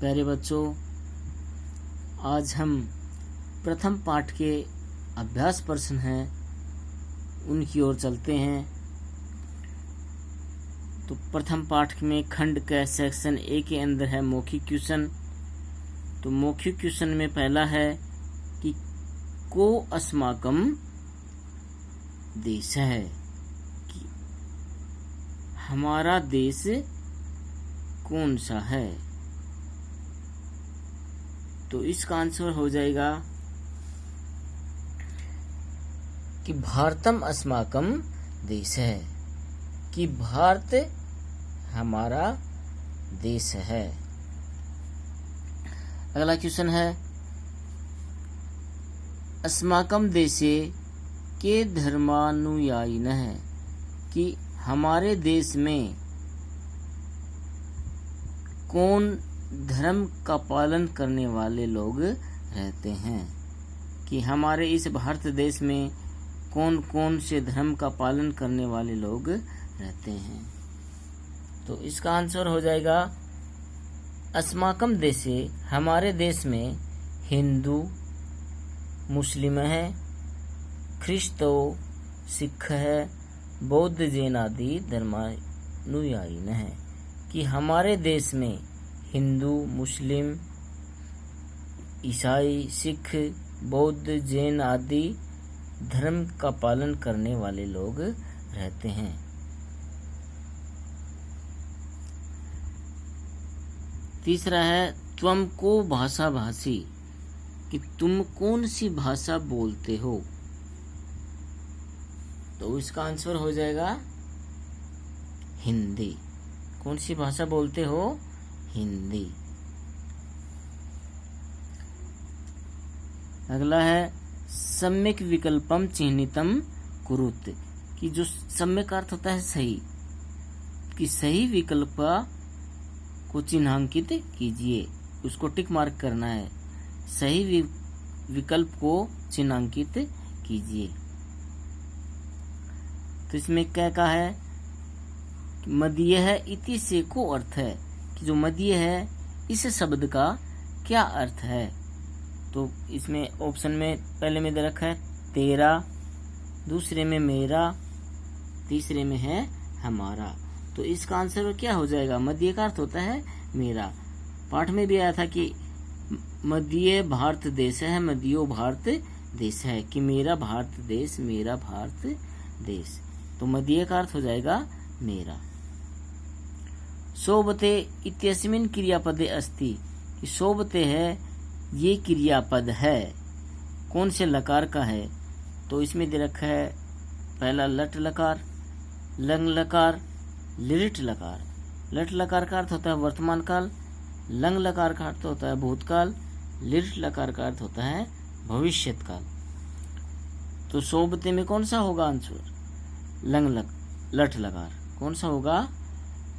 प्यारे बच्चों, आज हम प्रथम पाठ के अभ्यास प्रश्न हैं उनकी ओर चलते हैं। तो प्रथम पाठ में खंड का सेक्शन ए के अंदर है मौखिक क्वेश्चन। तो मौखिक क्वेश्चन में पहला है कि को अस्माकम देश है, कि हमारा देश कौन सा है। तो इसका आंसर हो जाएगा कि भारतम अस्माकम देश है, कि भारत हमारा देश है। अगला क्वेश्चन है अस्माकम देशे के धर्मानुयायिनः, कि हमारे देश में कौन धर्म का पालन करने वाले लोग रहते हैं, कि हमारे इस भारत देश में कौन कौन से धर्म का पालन करने वाले लोग रहते हैं। तो इसका आंसर हो जाएगा अस्माकम देशे, हमारे देश में हिंदू मुस्लिम है, ख्रिस्तो सिख है, बौद्ध जैन आदि धर्मानुयायी है, कि हमारे देश में हिंदू मुस्लिम ईसाई सिख बौद्ध जैन आदि धर्म का पालन करने वाले लोग रहते हैं। तीसरा है त्वम को भाषा भाषी, कि तुम कौन सी भाषा बोलते हो। तो इसका आंसर हो जाएगा हिंदी। कौन सी भाषा बोलते हो? हिंदी। अगला है सम्यक विकल्पम चिह्नितम कुरुत, कि जो सम्यक अर्थ होता है सही, कि सही विकल्प को चिन्हांकित कीजिए, उसको टिक मार्क करना है। सही विकल्प को चिन्हांकित कीजिए। तो इसमें क्या कहा है, मदीय है इति से को अर्थ है, कि जो मदीय है इस शब्द का क्या अर्थ है। तो इसमें ऑप्शन में पहले में दे रखा है तेरा, दूसरे में मेरा, तीसरे में है हमारा। तो इसका आंसर क्या हो जाएगा? मदीय का अर्थ होता है मेरा। पाठ में भी आया था कि मदीय भारत देश है, मदीयो भारत देश है, कि मेरा भारत देश, मेरा भारत देश। तो मदीय का अर्थ हो जाएगा मेरा। शोभते इत्यस्मिन् क्रियापदे अस्ति, कि शोभते है ये क्रियापद है, कौन से लकार का है। तो इसमें दे रखा है पहला लट लकार, लंग लकार, लिट लकार। लट लकार का अर्थ होता है वर्तमान काल, लंग लकार का अर्थ होता है भूतकाल, लिट लकार का अर्थ होता है भविष्यत काल। तो शोभते में कौन सा होगा आंसर? लट लकार। कौन सा होगा?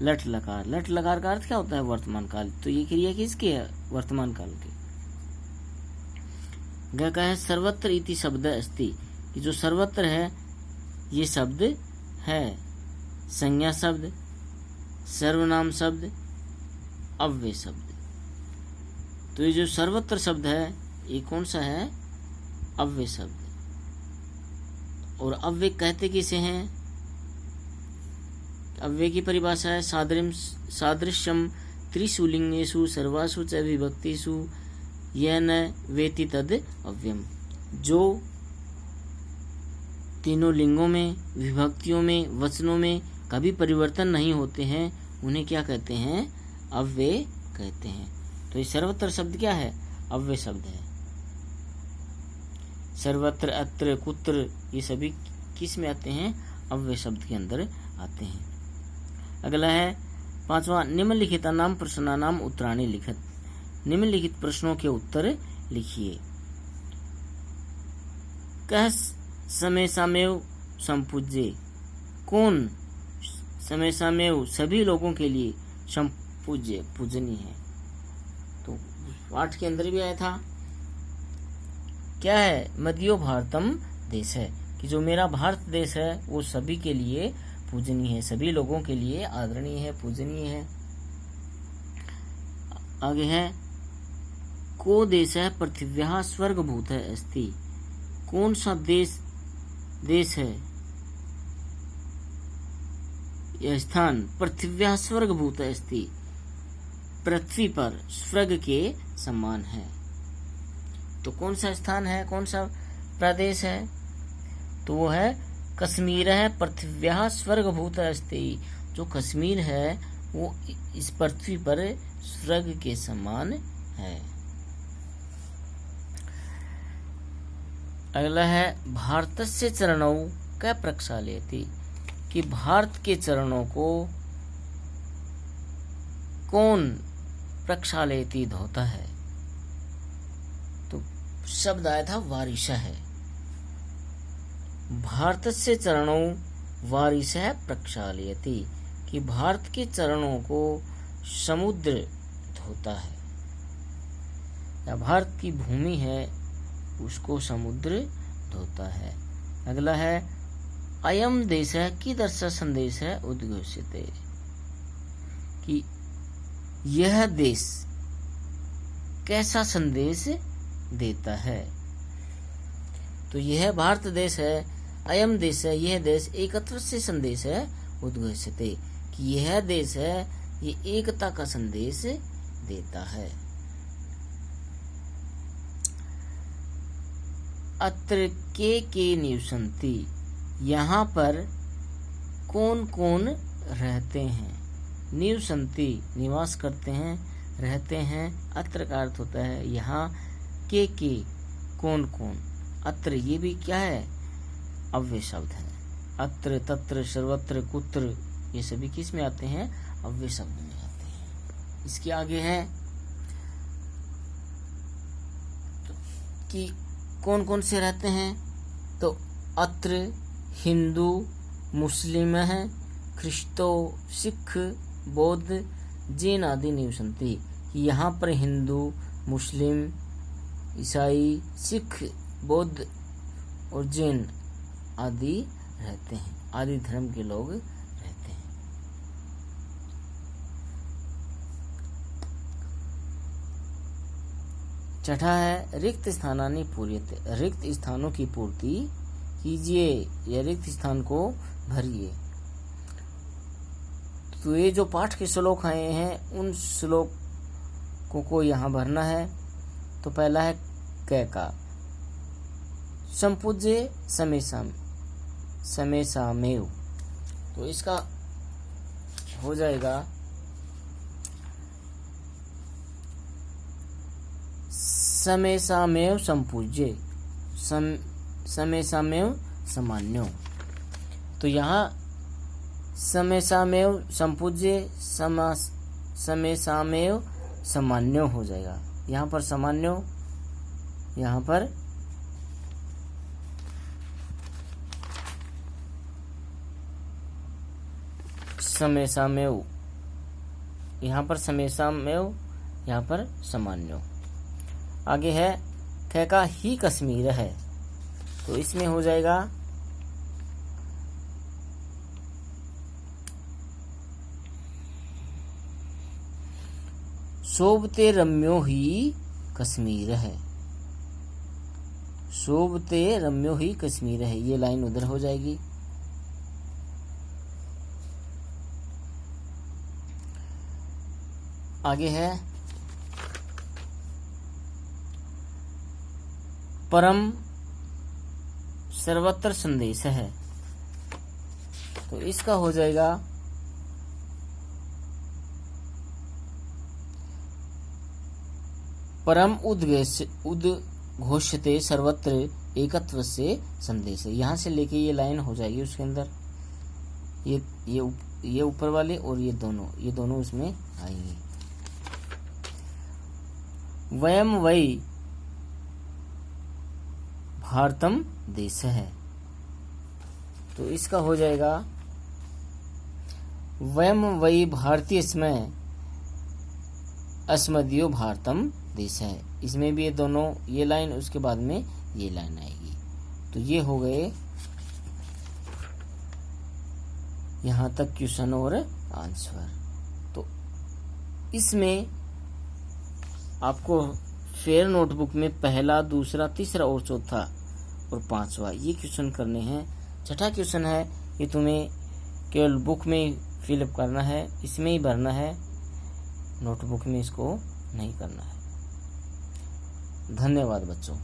लट लकार। लट लकार का अर्थ क्या होता है? वर्तमान काल। तो ये क्रिया किसकी है? वर्तमान काल की। क्या है सर्वत्र इति शब्द अस्ति, कि जो सर्वत्र है ये शब्द है संज्ञा शब्द, सर्वनाम शब्द, अव्यय शब्द। तो ये जो सर्वत्र शब्द है ये कौन सा है? अव्यय शब्द। और अव्यय कहते किसे हैं? अव्यय की परिभाषा है सादृश्यम त्रिशूलिंगेषु सर्वासु च विभक्तिषु येन वेति तद अव्ययम। जो तीनों लिंगों में, विभक्तियों में, वचनों में कभी परिवर्तन नहीं होते हैं उन्हें क्या कहते हैं? अव्यय कहते हैं। तो ये सर्वत्र शब्द क्या है? अव्यय शब्द है। सर्वत्र, अत्र, कुत्र ये सभी किस में आते हैं? अव्यय शब्द के अंदर आते हैं। अगला है पांचवा निम्नलिखित नाम प्रश्नानाम उत्तराणि लिखत, निम्नलिखित प्रश्नों के उत्तर लिखिए। कह समय सामेव संपूज्य, कौन समय सामेव सभी लोगों के लिए संपूज्य पूजनीय है। तो पाठ के अंदर भी आया था क्या है? मदीयो भारतम देश है, कि जो मेरा भारत देश है वो सभी के लिए पूजनीय है, सभी लोगों के लिए आदरणीय है, पूजनीय है। आगे है को देशः पृथिव्याः स्वर्गभूतः अस्ति। कौन सा देश है, यह स्थान पृथिव्याः स्वर्गभूतः अस्ति, पृथ्वी पर स्वर्ग के समान है। तो कौन सा स्थान है, कौन सा प्रदेश है, तो वो है कश्मीर है पृथिव्याः स्वर्गभूतः अस्ति। जो कश्मीर है वो इस पृथ्वी पर स्वर्ग के समान है। अगला है भारतस्य चरणौ कै प्रक्षालयति, कि भारत के चरणों को कौन प्रक्षालयति धोता है। तो शब्द आया था वारिशः है। भारतस्य चरणौ वारिशः प्रक्षालयति, कि भारत के चरणों को समुद्र धोता है, या भारत की भूमि है उसको समुद्र धोता है। अगला है अयम देशः कीदृशः संदेशः उद्घोषयते, कि यह देश कैसा संदेश देता है। तो यह भारत देश है, अयम देश है, यह देश एकत्व से संदेश है उद्घोषयते, कि यह देश है ये एकता का संदेश देता है। अत्र के निवसन्ति, यहाँ पर कौन कौन रहते हैं। निवसन्ति निवास करते हैं, रहते हैं। अत्र का अर्थ होता है यहाँ, के कौन कौन। अत्र ये भी क्या है, अव्यय शब्द है। अत्र तत्र सर्वत्र कुत्र ये सभी किस में आते हैं, अव्यय शब्द में आते हैं। इसके आगे है कि कौन कौन से रहते हैं, तो अत्र हिंदू मुस्लिम है, ख्रिस्तो सिख बौद्ध जैन आदि निवसन्ति। यहाँ पर हिंदू मुस्लिम ईसाई सिख बौद्ध और जैन आदि रहते हैं, आदि धर्म के लोग रहते हैं। छठा है रिक्त स्थानानि पूर्यते, रिक्त स्थानों की पूर्ति कीजिए या रिक्त स्थान को भरिए। तो ये जो पाठ के श्लोक आए हैं उन श्लोकों को यहाँ भरना है। तो पहला है कै का, संपूज्य समेसामेव, तो इसका हो जाएगा समेसामेव संपूज्य समेसामेव सामान्यो। तो यहाँ समेसामेव संपूज्य समेसामेव सामान्यो हो जाएगा। यहाँ पर सामान्यो, यहाँ पर समेसामेव, यहाँ पर समेसामेव, यहाँ पर सामान्यो। आगे है कै का ही कश्मीर है, तो इसमें हो जाएगा शोभते रम्यो ही कश्मीर है, शोभते रम्यो ही कश्मीर है, ये लाइन उधर हो जाएगी। आगे है परम सर्वत्र संदेश है, तो इसका हो जाएगा परम उद्घोषते सर्वत्र एकत्व से संदेश है। यहाँ से लेके ये लाइन हो जाएगी उसके अंदर, ये ऊपर वाले और ये दोनों उसमें आएंगे। वयम वै भारतम देश है, तो इसका हो जाएगा वयम वै भारतीय इसमें अस्मदीयो भारतम देश है। इसमें भी ये दोनों, ये लाइन उसके बाद में ये लाइन आएगी। तो ये हो गए यहाँ तक क्वेश्चन और आंसर। तो इसमें आपको फेयर नोटबुक में पहला, दूसरा, तीसरा और चौथा और पांचवा ये क्वेश्चन करने हैं। छठा क्वेश्चन है ये तुम्हें केवल बुक में फिलअप करना है, इसमें ही भरना है, नोटबुक में इसको नहीं करना है। धन्यवाद बच्चों।